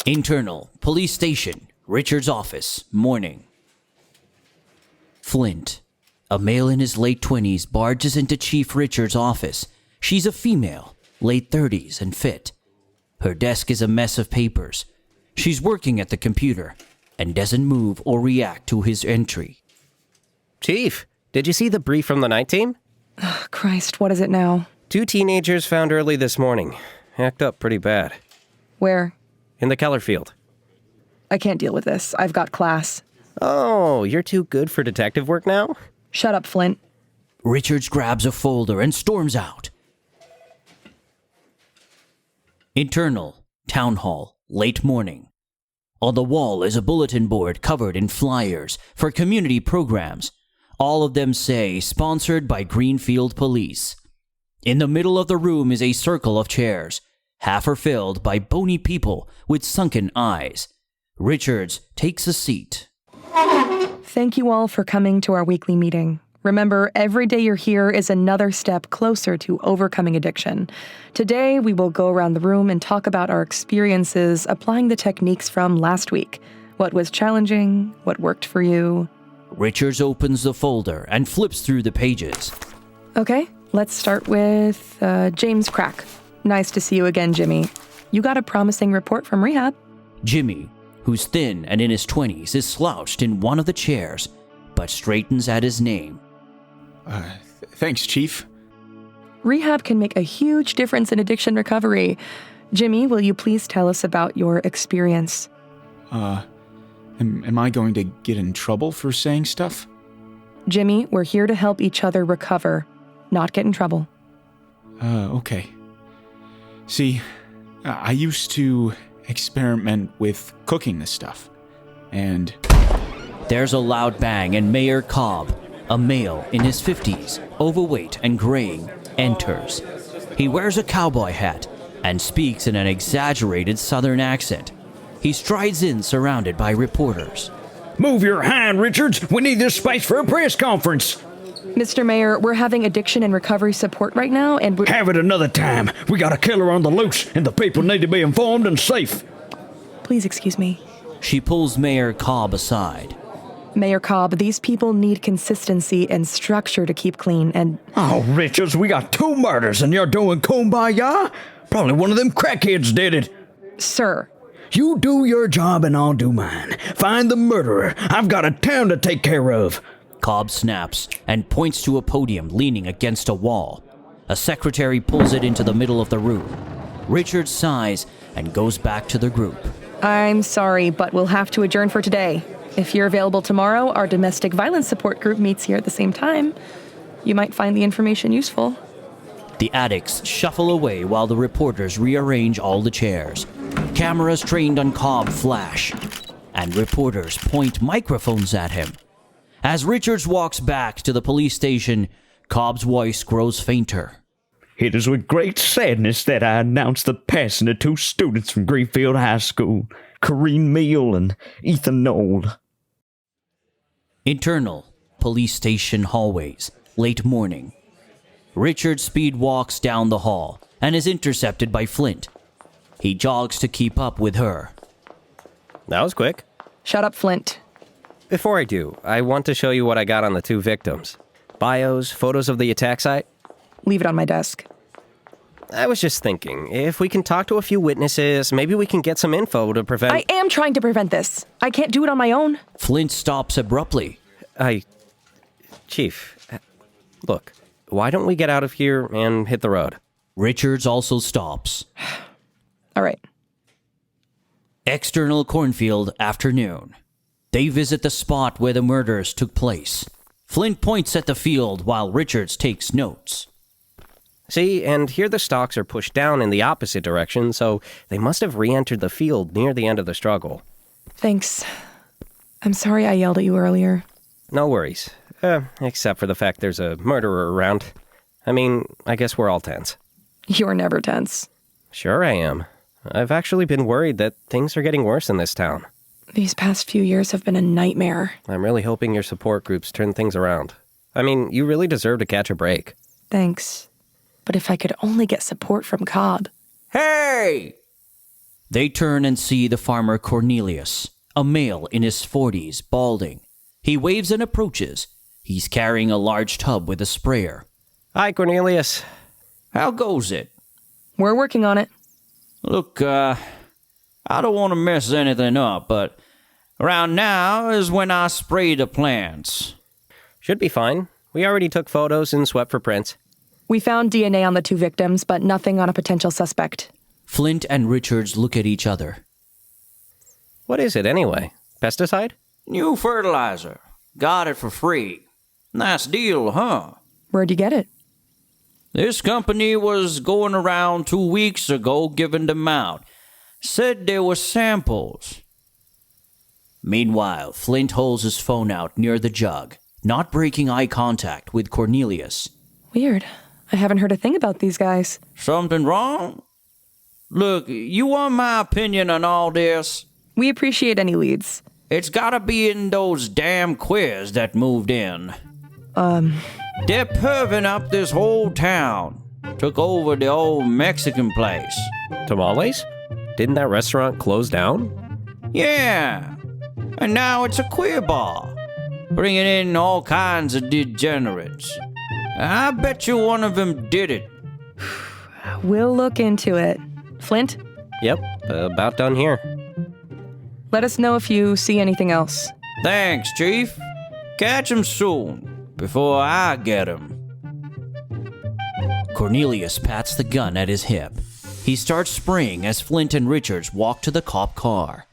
Internal, police station, Richard's office, morning. Flint, a male in his late 20s, barges into Chief Richard's office. She's a female, late 30s and fit. Her desk is a mess of papers. She's working at the computer and doesn't move or react to his entry. Chief, did you see the brief from the night team? Oh, Christ, what is it now? 2 teenagers found early this morning. Act up pretty bad. Where? In the Keller field. I can't deal with this. I've got class. Oh, you're too good for detective work now? Shut up, Flint. Richards grabs a folder and storms out. Internal, town hall, late morning. On the wall is a bulletin board covered in flyers for community programs. All of them say sponsored by Greenfield Police. In the middle of the room is a circle of chairs. Half are filled by bony people with sunken eyes. Richards takes a seat. Thank you all for coming to our weekly meeting. Remember, every day you're here is another step closer to overcoming addiction. Today, we will go around the room and talk about our experiences applying the techniques from last week. What was challenging? What worked for you? Richards opens the folder and flips through the pages. Okay, let's start with James Crack. Nice to see you again, Jimmy. You got a promising report from rehab. Jimmy, who's thin and in his 20s, is slouched in one of the chairs, but straightens at his name. Thanks, Chief. Rehab can make a huge difference in addiction recovery. Jimmy, will you please tell us about your experience? Am I going to get in trouble for saying stuff? Jimmy, we're here to help each other recover, not get in trouble. Okay. See, I used to experiment with cooking this stuff, and... There's a loud bang and Mayor Cobb, a male in his 50s, overweight and graying, enters. He wears a cowboy hat and speaks in an exaggerated southern accent. He strides in surrounded by reporters. Move your hand, Richards. We need this space for a press conference. Mr. Mayor, we're having addiction and recovery support right now, and we're... Have it another time. We got a killer on the loose, and the people need to be informed and safe. Please excuse me. She pulls Mayor Cobb aside. Mayor Cobb, these people need consistency and structure to keep clean, and... Oh, Richards, we got 2 murders, and you're doing kumbaya? Probably one of them crackheads did it. Sir. You do your job, and I'll do mine. Find the murderer. I've got a town to take care of. Cobb snaps and points to a podium leaning against a wall. A secretary pulls it into the middle of the room. Richard sighs and goes back to the group. I'm sorry, but we'll have to adjourn for today. If you're available tomorrow, our domestic violence support group meets here at the same time. You might find the information useful. The addicts shuffle away while the reporters rearrange all the chairs. Cameras trained on Cobb flash, and reporters point microphones at him. As Richards walks back to the police station, Cobb's voice grows fainter. It is with great sadness that I announce the passing of 2 students from Greenfield High School, Corrine Meal and Ethan Knoll. Internal, police station hallways, late morning. Richard speed walks down the hall and is intercepted by Flint. He jogs to keep up with her. That was quick. Shut up, Flint. Before I do, I want to show you what I got on the 2 victims. Bios, photos of the attack site. Leave it on my desk. I was just thinking, if we can talk to a few witnesses, maybe we can get some info to prevent... I am trying to prevent this. I can't do it on my own. Flint stops abruptly. Chief, look, why don't we get out of here and hit the road? Richards also stops. All right. External Cornfield, afternoon. They visit the spot where the murders took place. Flint points at the field while Richards takes notes. See, and here the Stalks are pushed down in the opposite direction, so they must have re-entered the field near the end of the struggle. Thanks. I'm sorry I yelled at you earlier. No worries. Except for the fact there's a murderer around. I mean, I guess we're all tense. You're never tense. Sure I am. I've actually been worried that things are getting worse in this town. These past few years have been a nightmare. I'm really hoping your support groups turn things around. I mean, you really deserve to catch a break. Thanks. But if I could only get support from Cobb. Hey! They turn and see the farmer Cornelius, a male in his 40s, balding. He waves and approaches. He's carrying a large tub with a sprayer. Hi, Cornelius. How goes it? We're working on it. Look, I don't want to mess anything up, but around now is when I spray the plants. Should be fine. We already took photos and swept for prints. We found DNA on the 2 victims, but nothing on a potential suspect. Flint and Richards look at each other. What is it anyway? Pesticide? New fertilizer. Got it for free. Nice deal, huh? Where'd you get it? This company was going around 2 weeks ago giving them out. Said they were samples. Meanwhile, Flint holds his phone out near the jug, not breaking eye contact with Cornelius. Weird. I haven't heard a thing about these guys. Something wrong? Look, you want my opinion on all this? We appreciate any leads. It's gotta be in those damn queers that moved in. They're perving up this whole town. Took over the old Mexican place. Tamales? Didn't that restaurant close down? Yeah. And now it's a queer bar. Bringing in all kinds of degenerates. I bet you one of them did it. We'll look into it. Flint, Yep, about done here. let us know if you see anything else. Thanks, Chief. Catch 'em soon, before I get 'em. Cornelius pats the gun at his hip. He starts spraying as Flint and Richards walk to the cop car.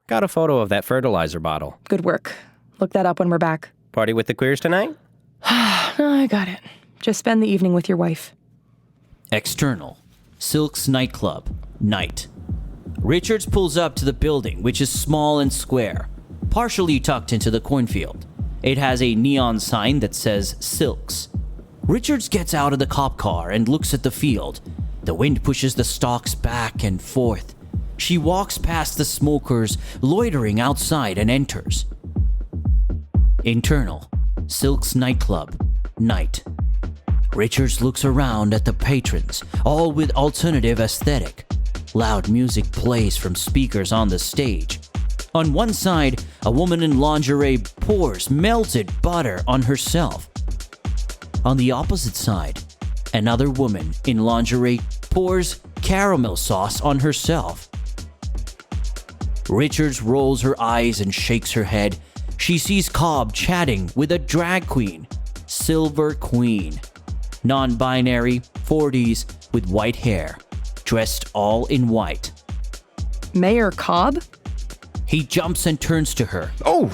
Got a photo of that fertilizer bottle. Good work. Look that up when we're back. Party with the queers tonight? No, I got it. Just spend the evening with your wife. External. Silk's Nightclub. Night. Richards pulls up to the building, which is small and square, partially tucked into the cornfield. It has a neon sign that says Silks. Richards gets out of the cop car and looks at the field. The wind pushes the stalks back and forth. She walks past the smokers loitering outside and enters. Internal. Silk's Nightclub. Night. Richards looks around at the patrons, all with alternative aesthetic. Loud music plays from speakers on the stage. On one side, a woman in lingerie pours melted butter on herself. On the opposite side, another woman in lingerie pours caramel sauce on herself. Richards rolls her eyes and shakes her head. She sees Cobb chatting with a drag queen, Silver Queen. Non-binary, 40s, with white hair, dressed all in white. Mayor Cobb? He jumps and turns to her. Oh,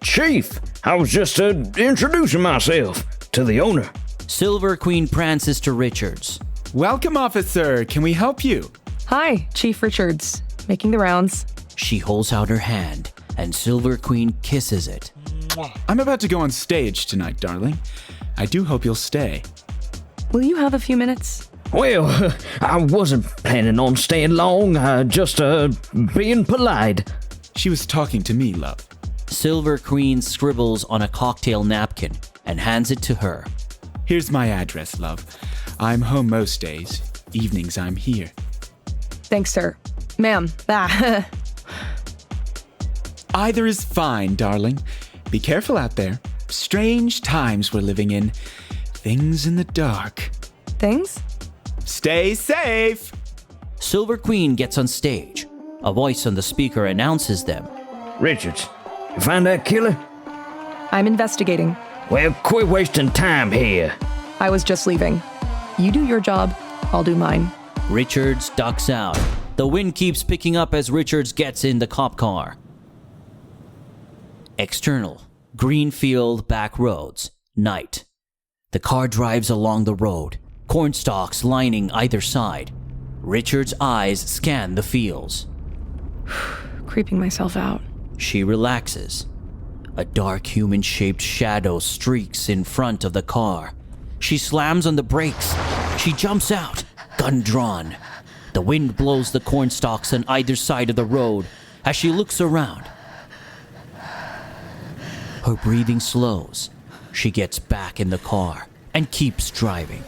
Chief, I was just introducing myself to the owner. Silver Queen prances to Richards. Welcome, officer. Can we help you? Hi, Chief Richards. Making the rounds. She holds out her hand, and Silver Queen kisses it. I'm about to go on stage tonight, darling. I do hope you'll stay. Will you have a few minutes? Well, I wasn't planning on staying long, just being polite. She was talking to me, love. Silver Queen scribbles on a cocktail napkin and hands it to her. Here's my address, love. I'm home most days. Evenings I'm here. Thanks, sir. Ma'am. Either is fine, darling. Be careful out there. Strange times we're living in. Things in the dark. Things? Stay safe! Silver Queen gets on stage. A voice on the speaker announces them. Richards, you find that killer? I'm investigating. Well, quit wasting time here. I was just leaving. You do your job, I'll do mine. Richards ducks out. The wind keeps picking up as Richards gets in the cop car. External. Greenfield Backroads. Night. The car drives along the road, cornstalks lining either side. Richard's eyes scan the fields. Creeping myself out. She relaxes. A dark human-shaped shadow streaks in front of the car. She slams on the brakes. She jumps out, gun drawn. The wind blows the cornstalks on either side of the road as she looks around. Her breathing slows. She gets back in the car and keeps driving.